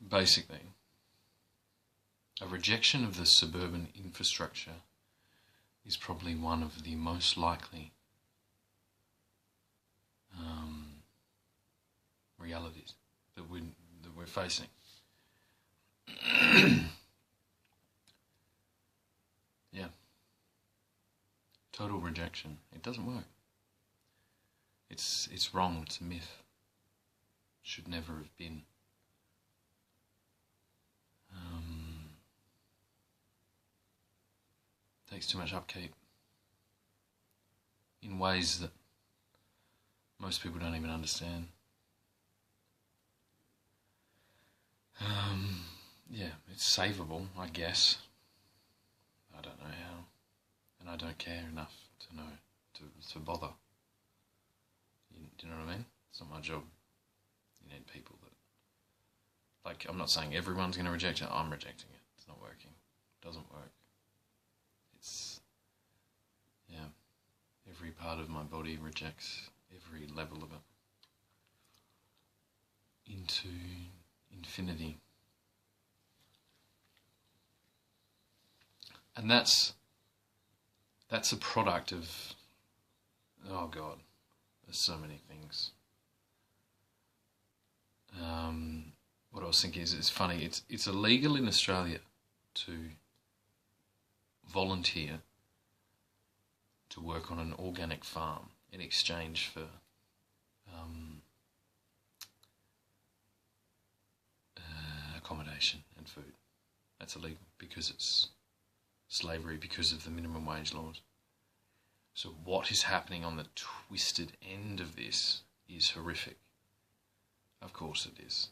basically, a rejection of the suburban infrastructure is probably one of the most likely realities that we're facing. Yeah. Total rejection. It doesn't work. It's wrong. It's a myth. Should never have been. Takes too much upkeep in ways that most people don't even understand. Yeah, it's savable, I guess. I don't know how, and I don't care enough to know to bother. Do you know what I mean? It's not my job. You need people that, like, I'm not saying everyone's going to reject it. I'm rejecting it. It's not working. It doesn't work. It's, yeah, every part of my body rejects every level of it into infinity. And that's a product of, oh God, there's so many things. What I was thinking is, it's funny, it's illegal in Australia to volunteer to work on an organic farm in exchange for accommodation and food. That's illegal because it's slavery, because of the minimum wage laws. So what is happening on the twisted end of this is horrific. Of course it is.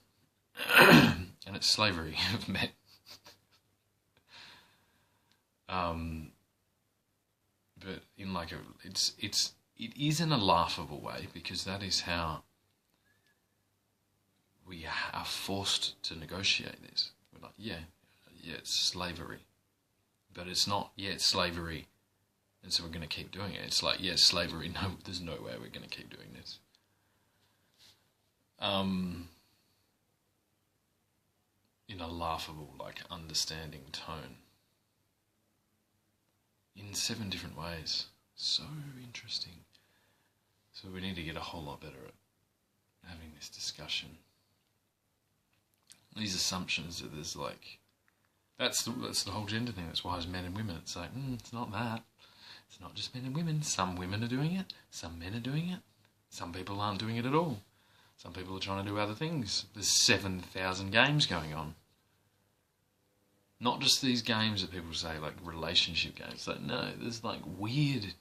And it's slavery of men. But in like it is in a laughable way, because that is how we are forced to negotiate this. We're like, yeah, it's slavery. But it's not, yeah, it's slavery, and so we're going to keep doing it. It's like, yeah, slavery, no, there's no way we're going to keep doing this. In a laughable, like, understanding tone. In 7 different ways. So interesting. So we need to get a whole lot better at having this discussion. These assumptions that there's like, that's the whole gender thing. That's why it's men and women. It's like, it's not that. It's not just men and women. Some women are doing it. Some men are doing it. Some people aren't doing it at all. Some people are trying to do other things. There's 7,000 games going on. Not just these games that people say, like relationship games. Like, no, there's like weird...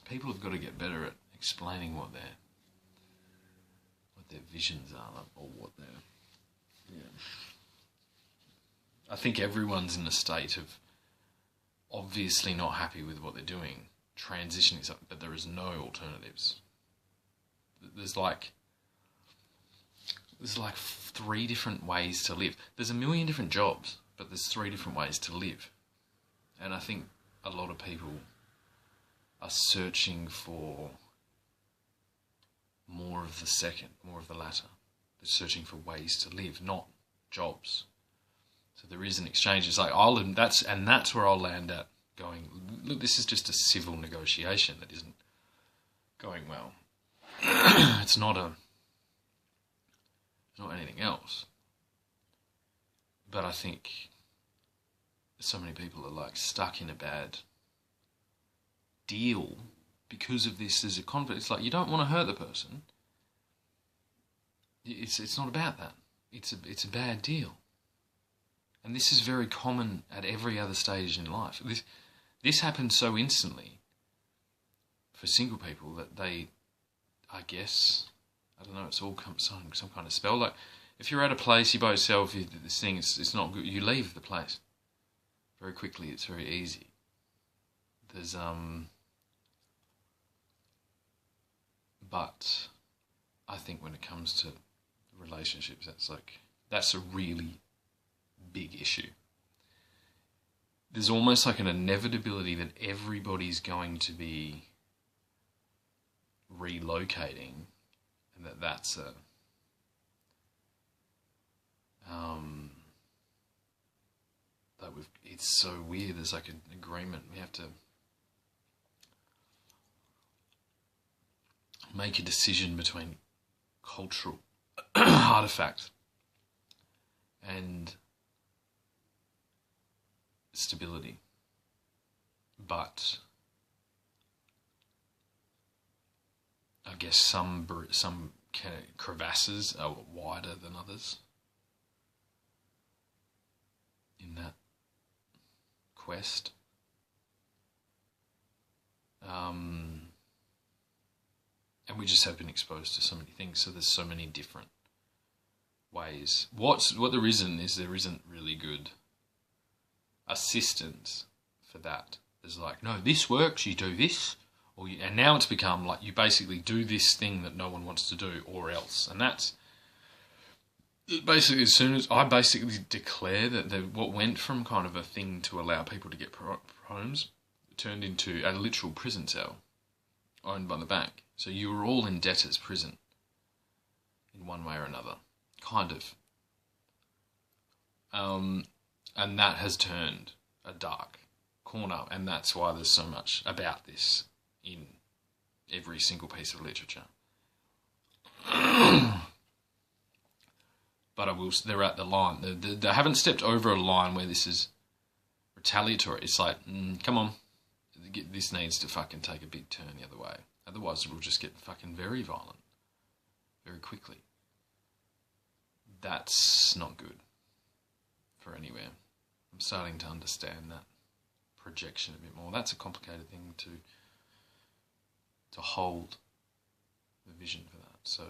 People have got to get better at explaining what their visions are, like, or what their... Yeah. I think everyone's in a state of obviously not happy with what they're doing, transitioning something, but there is no alternatives. There's like 3 different ways to live. There's a million different jobs, but there's 3 different ways to live. And I think a lot of people are searching for more of the second, more of the latter. They're searching for ways to live, not jobs. So there is an exchange. It's like, that's where I'll land at, going, look, this is just a civil negotiation that isn't going well. It's not anything else. But I think so many people are like stuck in a bad deal because of this as a conflict. It's like, you don't want to hurt the person. It's not about that. It's a bad deal. And this is very common at every other stage in life. This happens so instantly for single people that they, I guess, I don't know, it's all some kind of spell. Like, if you're at a place, you're by yourself, this thing, it's not good, you leave the place. Very quickly, it's very easy. There's, but I think when it comes to relationships, that's a really big issue. There's almost like an inevitability that everybody's going to be relocating, and that's a it's so weird. There's like an agreement. We have to make a decision between cultural artifact and stability. But I guess some crevasses are wider than others in that quest. And we just have been exposed to so many things, so there's so many different ways. What there isn't really good assistance for that. There's like, no, this works, you do this, and now it's become like you basically do this thing that no one wants to do, or else. And that's basically, as soon as I basically declare that what went from kind of a thing to allow people to get homes turned into a literal prison cell owned by the bank. So you were all in debtor's prison in one way or another, kind of. And that has turned a dark corner, and that's why there's so much about this in every single piece of literature. But they're at the line. They haven't stepped over a line where this is retaliatory. It's like, come on, this needs to fucking take a big turn the other way. Otherwise, it will just get fucking very violent very quickly. That's not good for anywhere. I'm starting to understand that projection a bit more. That's a complicated thing to hold the vision for that. So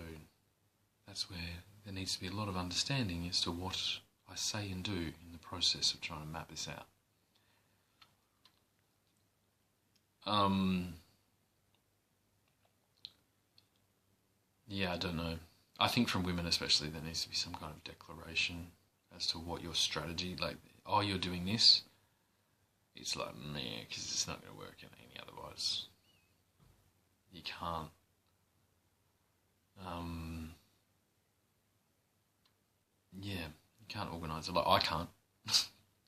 that's where there needs to be a lot of understanding as to what I say and do in the process of trying to map this out. Yeah, I don't know. I think from women especially, there needs to be some kind of declaration as to what your strategy, like, oh, you're doing this. It's like, meh, because it's not going to work any otherwise. You can't. Yeah, you can't organise it. Like, I can't.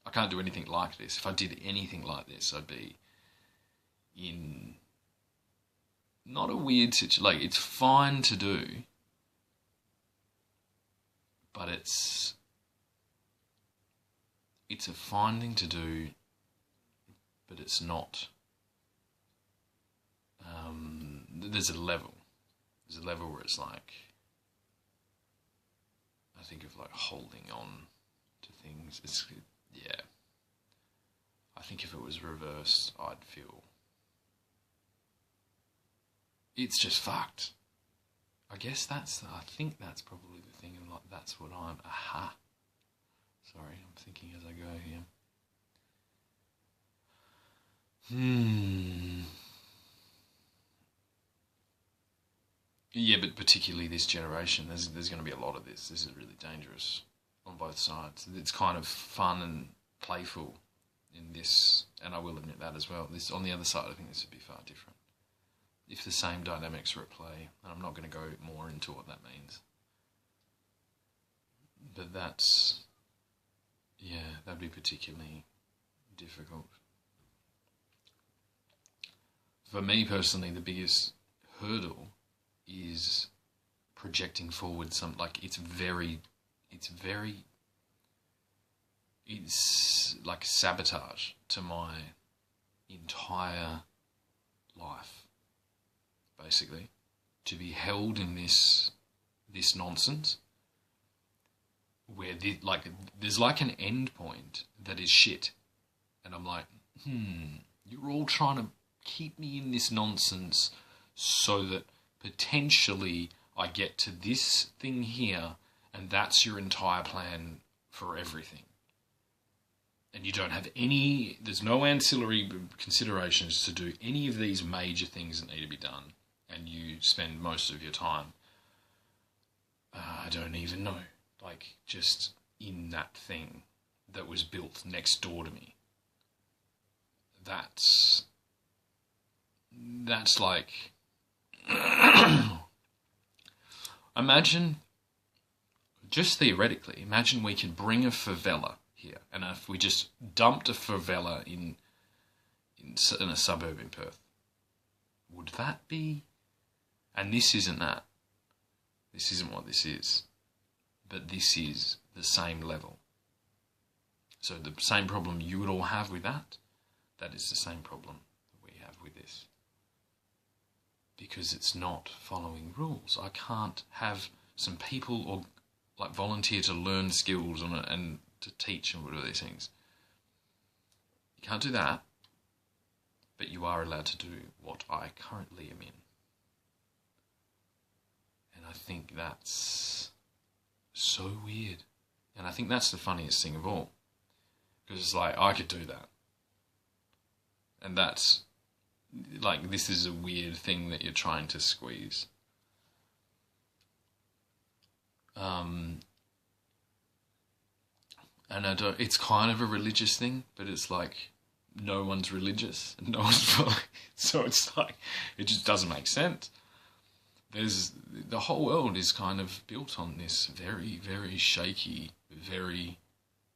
I can't do anything like this. If I did anything like this, I'd be in not a weird situation. Like, it's fine to do, but it's a fine thing to do, but it's not. There's a level. There's a level where it's like, I think of like holding on to things. Yeah. I think if it was reversed, I'd feel it's just fucked. I guess I think that's probably the thing, and like that's what I'm. Aha. Sorry, I'm thinking as I go here. Yeah, but particularly this generation, there's going to be a lot of this. This is really dangerous on both sides. It's kind of fun and playful in this, and I will admit that as well. This on the other side, I think this would be far different if the same dynamics were at play. And I'm not going to go more into what that means. But that'd be particularly difficult. For me personally, the biggest hurdle is projecting forward it's like sabotage to my entire life, basically, to be held in this nonsense where there's like an end point that is shit, and I'm like, you're all trying to keep me in this nonsense so that potentially I get to this thing here, and that's your entire plan for everything. And you don't have there's no ancillary considerations to do any of these major things that need to be done, and you spend most of your time, I don't even know, like just in that thing that was built next door to me. That's like, imagine, just theoretically, imagine we could bring a favela here. And if we just dumped a favela in a suburb in Perth, would that be... And this isn't that. This isn't what this is. But this is the same level. So the same problem you would all have with that, that is the same problem that we have with this. Because it's not following rules. I can't have some people or like volunteer to learn skills and to teach and whatever these things. You can't do that, but you are allowed to do what I currently am in. And I think that's so weird. And I think that's the funniest thing of all. Because it's like, I could do that. And that's, like, this is a weird thing that you're trying to squeeze. And it's kind of a religious thing, but it's like, no one's religious, and no one's following. So it's like, it just doesn't make sense. The whole world is kind of built on this very, very shaky, very,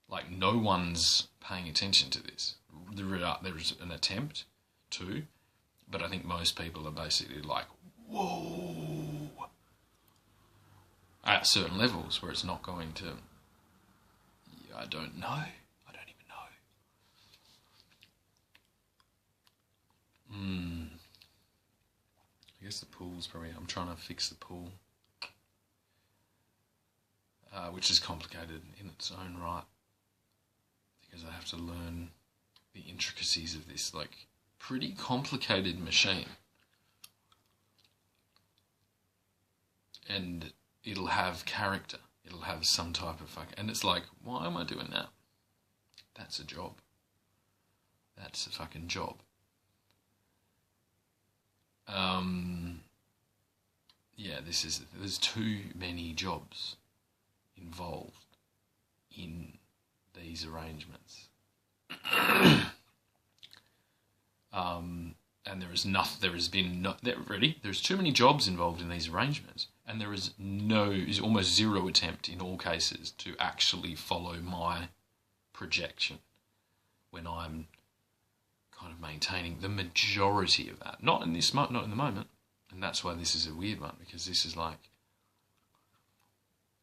like, no one's paying attention to this. There's an attempt to, but I think most people are basically like, whoa, at certain levels where it's not going to, I don't know. I don't even know. I guess the pool's probably... I'm trying to fix the pool. Which is complicated in its own right. Because I have to learn the intricacies of this, like, pretty complicated machine. And it'll have character. It'll have some type of and it's like, why am I doing that? That's a job. That's a fucking job. Yeah, there's too many jobs involved in these arrangements. And there's too many jobs involved in these arrangements, and there is almost zero attempt in all cases to actually follow my projection when I'm kind of maintaining the majority of that. Not in the moment, and that's why this is a weird one, because this is like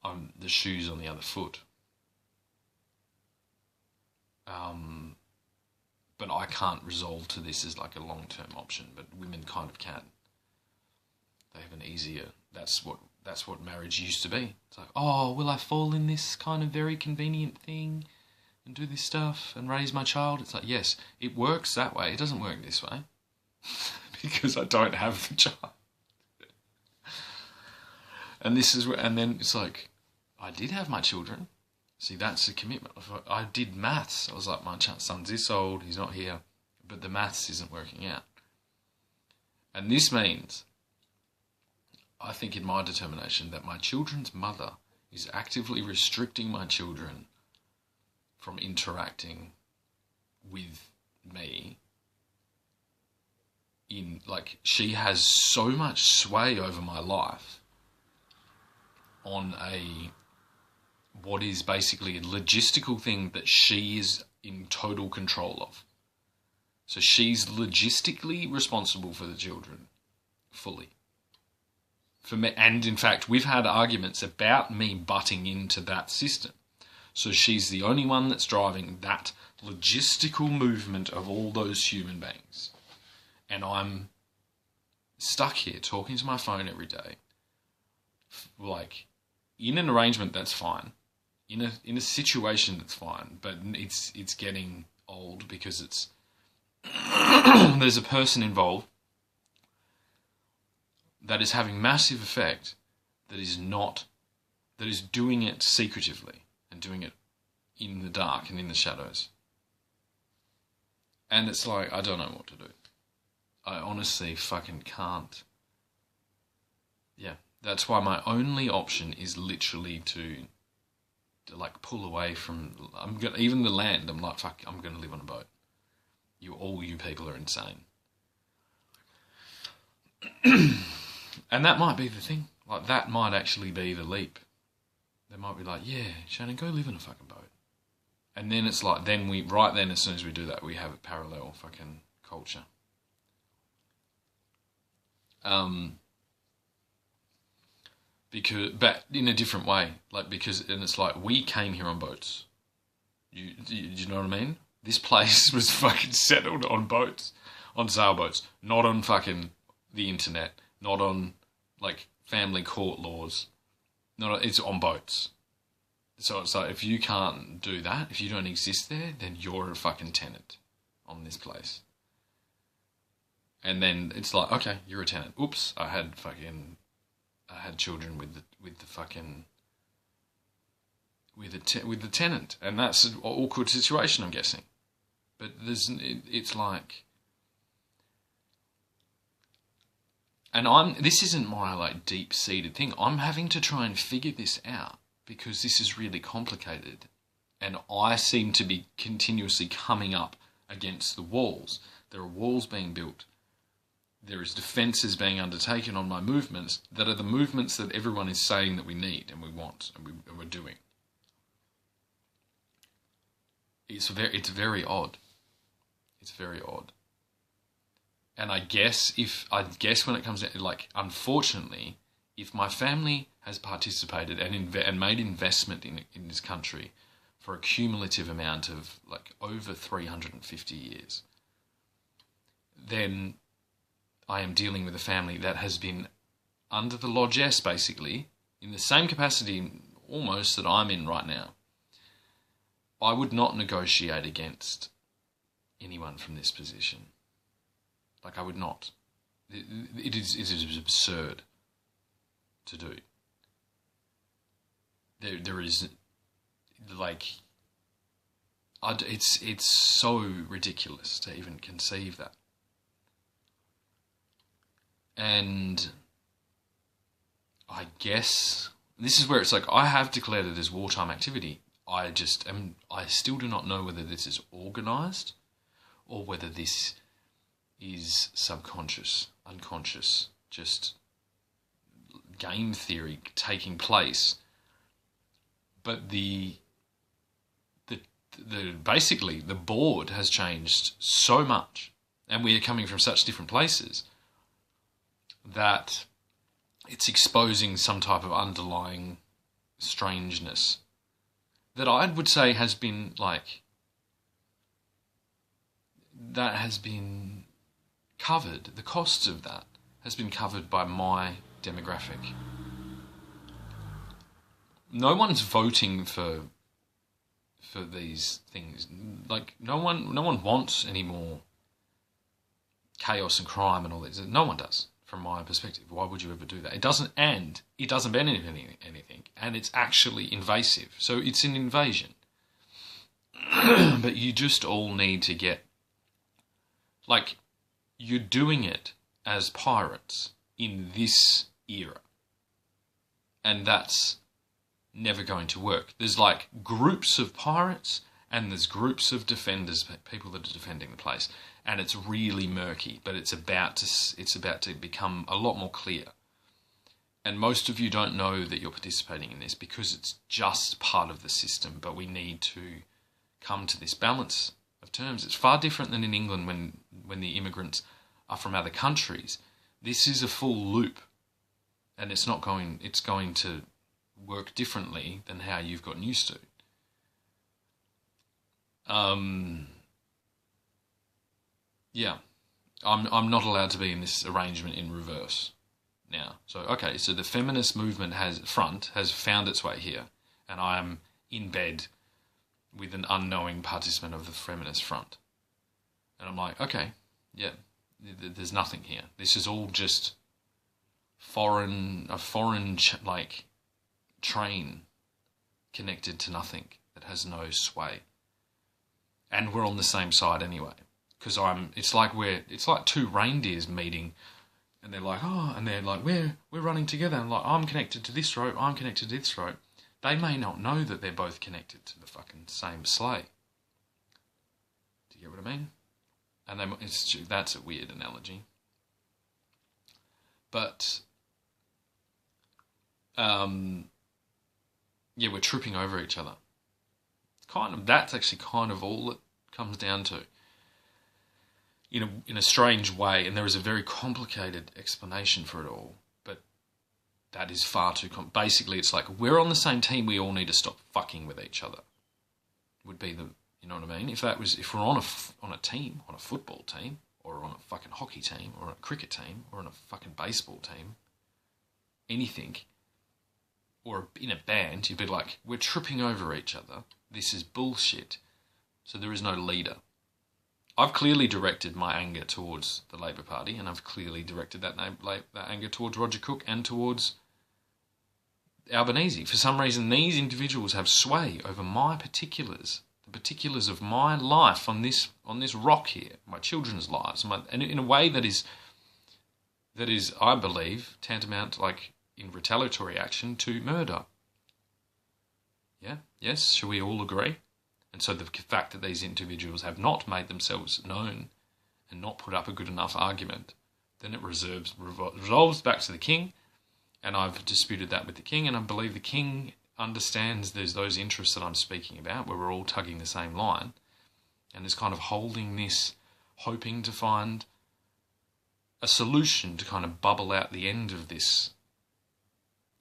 I'm the shoes on the other foot. But I can't resolve to this as like a long-term option, but women kind of can. They have an easier... That's what marriage used to be. It's like, oh, will I fall in this kind of very convenient thing and do this stuff and raise my child? It's like, yes, it works that way. It doesn't work this way because I don't have the child. And then it's like, I did have my children. See, that's a commitment. I did maths. I was like, my son's this old, he's not here, but the maths isn't working out. And this means, I think in my determination, that my children's mother is actively restricting my children from interacting with me. She has so much sway over my life on what is basically a logistical thing that she is in total control of. So she's logistically responsible for the children, fully. For me, and in fact, we've had arguments about me butting into that system. So she's the only one that's driving that logistical movement of all those human beings. And I'm stuck here talking to my phone every day. Like, in an arrangement, that's fine. In a situation, that's fine. But it's getting old because it's there's a person involved that is having massive effect that is doing it secretively and doing it in the dark and in the shadows. And it's like, I don't know what to do. I honestly fucking can't. Yeah, that's why my only option is literally to like pull away from. Even the land. I'm like, fuck. I'm gonna live on a boat. All you people are insane. And that might be the thing. Like, that might actually be the leap. They might be like, yeah, Shannon, go live in a fucking boat. And then it's like, right then, as soon as we do that, we have a parallel fucking culture. But in a different way, and it's like, we came here on boats. Do you know what I mean? This place was fucking settled on boats, on sailboats, not on fucking the internet, not on like family court laws. It's on boats. So it's like, if you can't do that, if you don't exist there, then you're a fucking tenant on this place. And then it's like, okay, you're a tenant. Oops, I had children with the tenant, and that's an awkward situation, I'm guessing. But it's like, and this isn't my like deep-seated thing. I'm having to try and figure this out because this is really complicated, and I seem to be continuously coming up against the walls. There are walls being built. There is defences being undertaken on my movements that are the movements that everyone is saying that we need and we want and we're doing. It's very odd. It's very odd. And I guess when it comes to, like, unfortunately, if my family has participated and made investment in this country for a cumulative amount of like over 350 years, then I am dealing with a family that has been under the largesse, basically, in the same capacity almost that I'm in right now. I would not negotiate against anyone from this position. Like, I would not. It is absurd to do. There is, like, it's so ridiculous to even conceive that. And I guess this is where it's like, I have declared it as wartime activity. I still do not know whether this is organised or whether this is subconscious, unconscious, just game theory taking place. But basically the board has changed so much, and we are coming from such different places, that it's exposing some type of underlying strangeness that I would say has been covered. The costs of that has been covered by my demographic. No one's voting for these things. Like, no one wants any more chaos and crime and all this. No one does, from my perspective. Why would you ever do that? It doesn't benefit anything, and it's actually invasive. So it's an invasion. But you just all need to get, like, you're doing it as pirates in this era, and that's never going to work. There's like groups of pirates and there's groups of defenders, people that are defending the place, and it's really murky, but it's about to become a lot more clear. And most of you don't know that you're participating in this because it's just part of the system, but we need to come to this balance of terms. It's far different than in England when the immigrants are from other countries. This is a full loop, and it's going to work differently than how you've gotten used to. Yeah, I'm not allowed to be in this arrangement in reverse now. So okay, so the feminist movement has found its way here, and I am in bed with an unknowing participant of the feminist front, and I'm like, okay, yeah, there's nothing here. This is all just a foreign train connected to nothing that has no sway, and we're on the same side anyway. Because it's like two reindeers meeting, and they're like, we're running together, and like, I'm connected to this rope, I'm connected to this rope. They may not know that they're both connected to the fucking same sleigh. Do you get what I mean? And that's a weird analogy. But yeah, we're tripping over each other That's actually kind of all it comes down to. In a strange way, and there is a very complicated explanation for it all, but that is far too basically it's like, we're on the same team, we all need to stop fucking with each other. Would be the, you know what I mean? If we're on a team, on a football team, or on a fucking hockey team, or a cricket team, or on a fucking baseball team, anything, or in a band, you'd be like, we're tripping over each other, this is bullshit, so there is no leader. I've clearly directed my anger towards the Labor Party, and I've clearly directed that anger towards Roger Cook and towards Albanese. For some reason, these individuals have sway over my particulars, the particulars of my life on this rock here, my children's lives, and in a way that is, I believe, tantamount, like, in retaliatory action to murder. Yeah? Yes? Shall we all agree? And so the fact that these individuals have not made themselves known and not put up a good enough argument, then it resolves back to the king, and I've disputed that with the king, and I believe the king understands there's those interests that I'm speaking about, where we're all tugging the same line, and is kind of holding this, hoping to find a solution to kind of bubble out the end of this,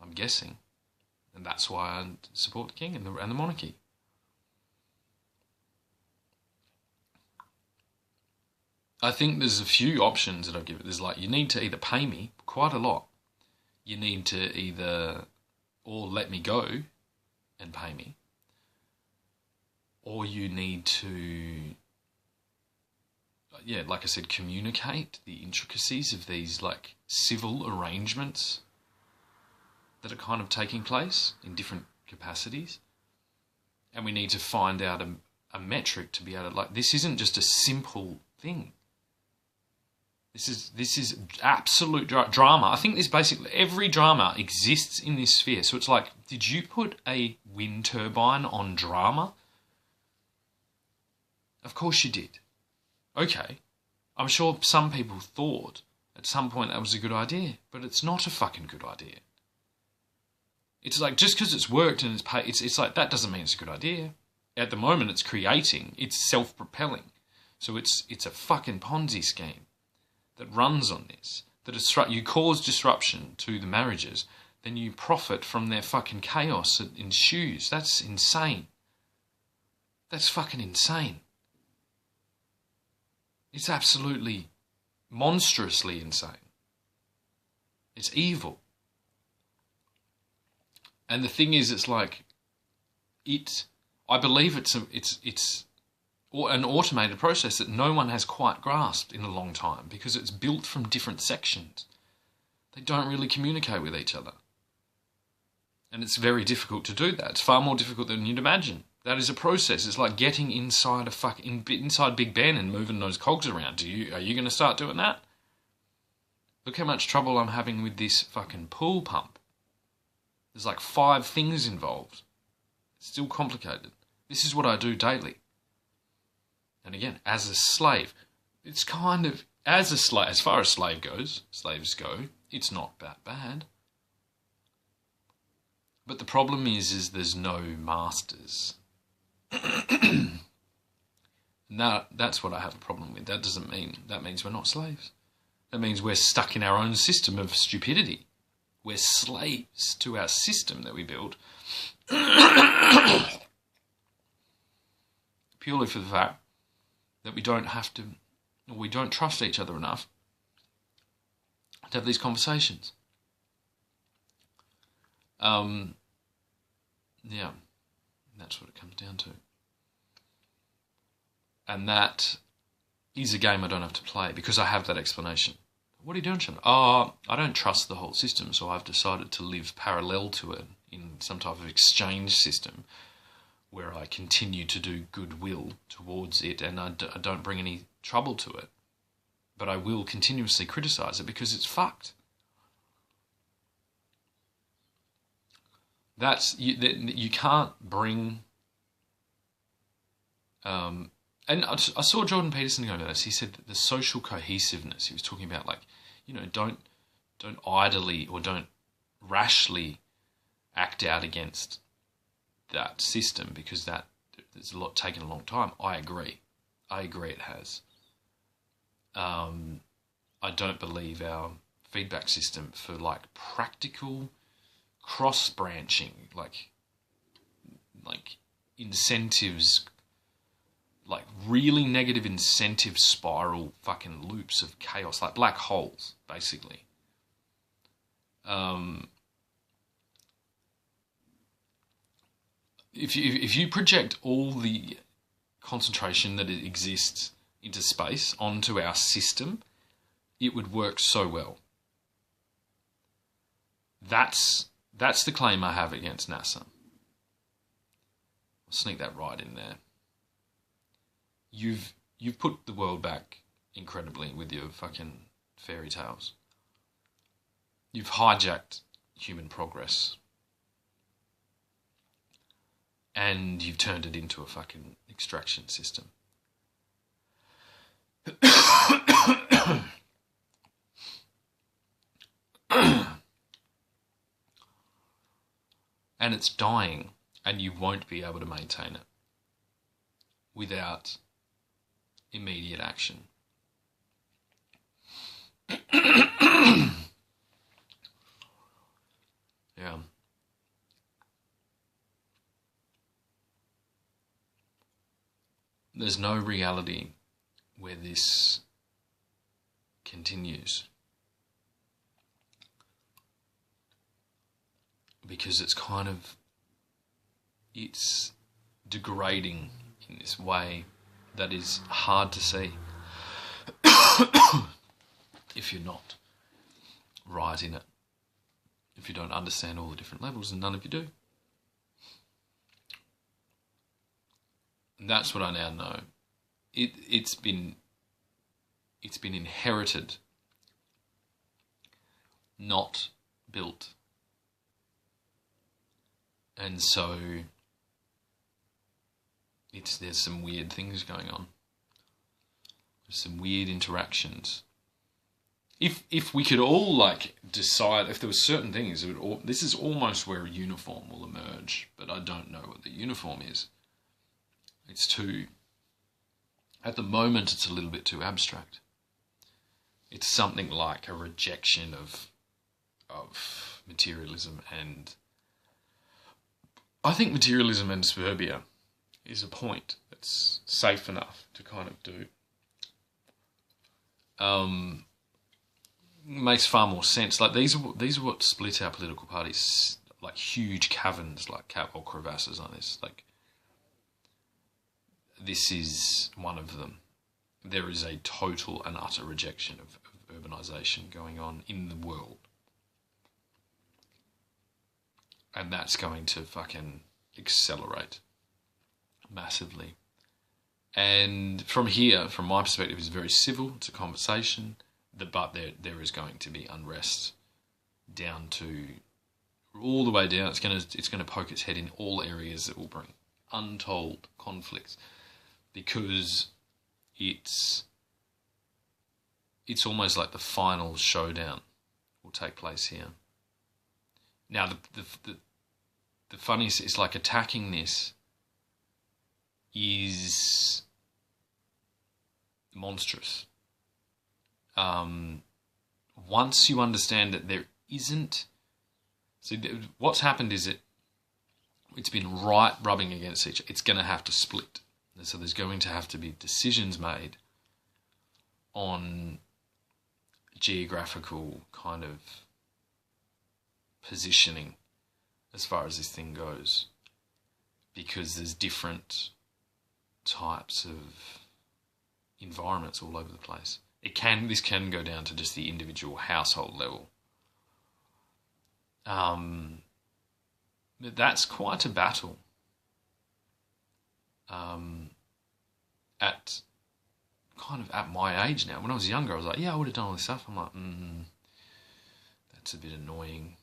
I'm guessing. And that's why I support the king and the monarchy. I think there's a few options that I've given. There's like, you need to either pay me quite a lot. You need to or let me go and pay me. Or you need to, like I said, communicate the intricacies of these like civil arrangements that are kind of taking place in different capacities. And we need to find out a metric to be able to, like, this isn't just a simple thing. This is absolute drama. I think this basically, every drama exists in this sphere. So it's like, did you put a wind turbine on drama? Of course you did. Okay. I'm sure some people thought at some point that was a good idea, but it's not a fucking good idea. It's like, just because it's worked and it's like, that doesn't mean it's a good idea. At the moment it's creating, it's self-propelling. So it's a fucking Ponzi scheme that runs on this, that you cause disruption to the marriages, then you profit from their fucking chaos that ensues. That's insane. That's fucking insane. It's absolutely monstrously insane. It's evil. And the thing is, it's like, I believe it's an automated process that no one has quite grasped in a long time, because it's built from different sections. They don't really communicate with each other. And it's very difficult to do that. It's far more difficult than you'd imagine. That is a process. It's like getting inside inside Big Ben and moving those cogs around. Are you going to start doing that? Look how much trouble I'm having with this fucking pool pump. There's like 5 things involved. It's still complicated. This is what I do daily. And again, as a slave, it's kind of, as far as slaves go, it's not that bad. But the problem is there's no masters. Now, that's what I have a problem with. That means we're not slaves. That means we're stuck in our own system of stupidity. We're slaves to our system that we built. Purely for the fact that we don't trust each other enough to have these conversations. Yeah, that's what it comes down to. And that is a game I don't have to play because I have that explanation. What are you doing, Sean? Oh, I don't trust the whole system, so I've decided to live parallel to it in some type of exchange system where I continue to do goodwill towards it and I don't bring any trouble to it. But I will continuously criticise it because it's fucked. You can't bring... and I saw Jordan Peterson go to this. He said that the social cohesiveness, he was talking about, like, don't idly or don't rashly act out against that system because that it's taken a long time. I agree it has. I don't believe our feedback system for like practical cross branching, like incentives, like really negative incentive spiral fucking loops of chaos, like black holes, basically. If you project all the concentration that exists into space onto our system, it would work so well. That's the claim I have against NASA. I'll sneak that right in there. You've put the world back incredibly with your fucking fairy tales. You've hijacked human progress. And you've turned it into a fucking extraction system. And it's dying, and you won't be able to maintain it without immediate action. Yeah. There's no reality where this continues, because it's degrading in this way that is hard to see if you're not right in it, if you don't understand all the different levels, and none of you do. And that's what I now know. It's been inherited, not built. And so there's some weird things going on. There's some weird interactions. If we could all like decide, if there were certain things, this is almost where a uniform will emerge, but I don't know what the uniform is. It's too, at the moment, it's a little bit too abstract. It's something like a rejection of materialism, and I think materialism and suburbia is a point that's safe enough to kind of do. Makes far more sense. Like these are what split our political parties, like huge caverns, like or crevasses like this. Like this is one of them. There is a total and utter rejection of urbanisation going on in the world. And that's going to fucking accelerate massively. And from here, from my perspective, it's very civil. It's a conversation. But there is going to be unrest down to all the way down. It's going to poke its head in all areas that will bring untold conflicts, because it's almost like the final showdown will take place here. Now the funniest is, like, attacking this is monstrous. Once you understand that there isn't... So what's happened is it's been rubbing against each other. It's going to have to split. And so there's going to have to be decisions made on geographical kind of positioning as far as this thing goes, because there's different types of environments all over the place. This can go down to just the individual household level. But that's quite a battle. At my age now. When I was younger, I was like, yeah, I would have done all this stuff. I'm like, that's a bit annoying.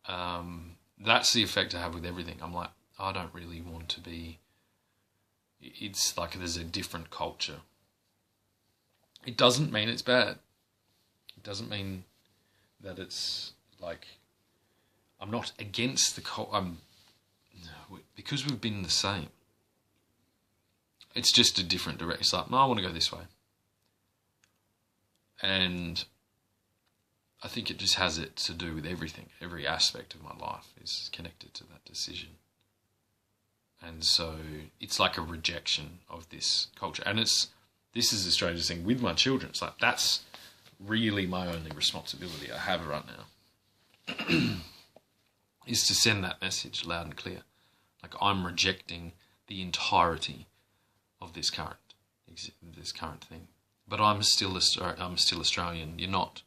That's the effect I have with everything. I'm like, I don't really want to be... It's like there's a different culture. It doesn't mean it's bad. It doesn't mean that it's like... I'm not against the culture. because we've been the same. It's just a different direction. It's like, no, I want to go this way. And I think it just has it to do with everything. Every aspect of my life is connected to that decision. And so it's like a rejection of this culture. And this is the strangest thing with my children. It's like, that's really my only responsibility I have right now, is to send that message loud and clear. Like, I'm rejecting the entirety of this current thing. But I'm still Australian. You're not.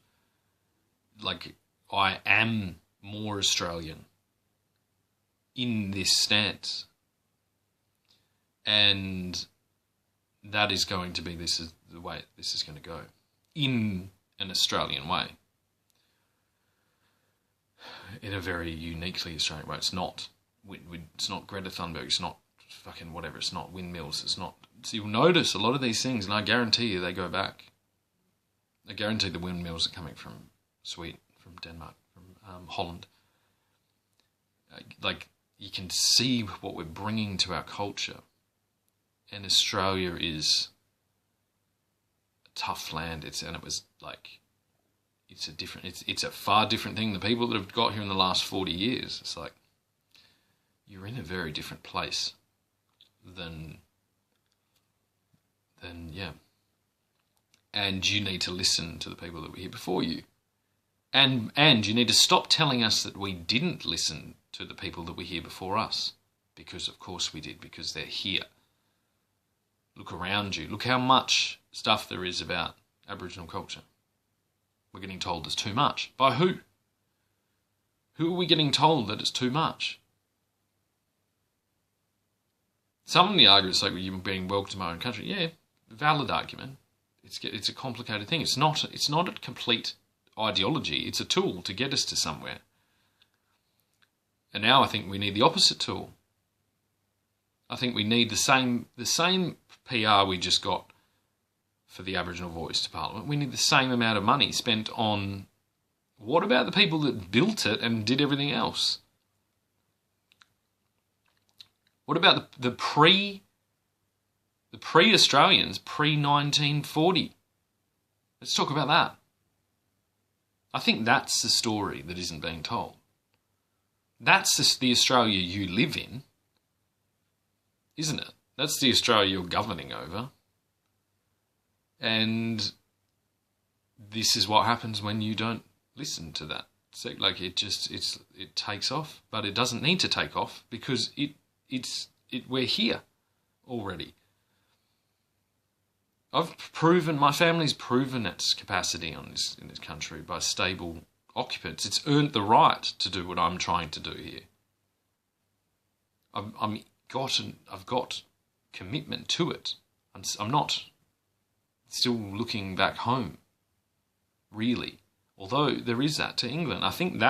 Like, I am more Australian in this stance. And that is going to be, this is the way this is going to go. In an Australian way. In a very uniquely Australian way. It's not Greta Thunberg, it's not fucking whatever, it's not windmills, it's not... So you'll notice a lot of these things, and I guarantee you they go back. I guarantee the windmills are coming from Sweden, from Denmark, from Holland. Like, you can see what we're bringing to our culture. And Australia is a tough land. It's a far different thing. The people that have got here in the last 40 years, it's like, you're in a very different place than yeah. And you need to listen to the people that were here before you. And you need to stop telling us that we didn't listen to the people that were here before us. Because of course we did, because they're here. Look around you. Look how much stuff there is about Aboriginal culture. We're getting told there's too much. By who? Who are we getting told that it's too much? Some of the arguments, like, you being welcome to my own country, yeah, valid argument. It's a complicated thing. It's not a complete ideology. It's a tool to get us to somewhere. And now I think we need the opposite tool. I think we need the same PR we just got for the Aboriginal voice to Parliament. We need the same amount of money spent on, what about the people that built it and did everything else? What about the pre-Australians, pre-1940? Let's talk about that. I think that's the story that isn't being told. That's the Australia you live in, isn't it? That's the Australia you're governing over. And this is what happens when you don't listen to that. So, like, it takes off, but it doesn't need to take off because we're here already. My family's proven its capacity in this country by stable occupants. It's earned the right to do what I'm trying to do here. I've got commitment to it. I'm not still looking back home, really. Although there is that to England. I think that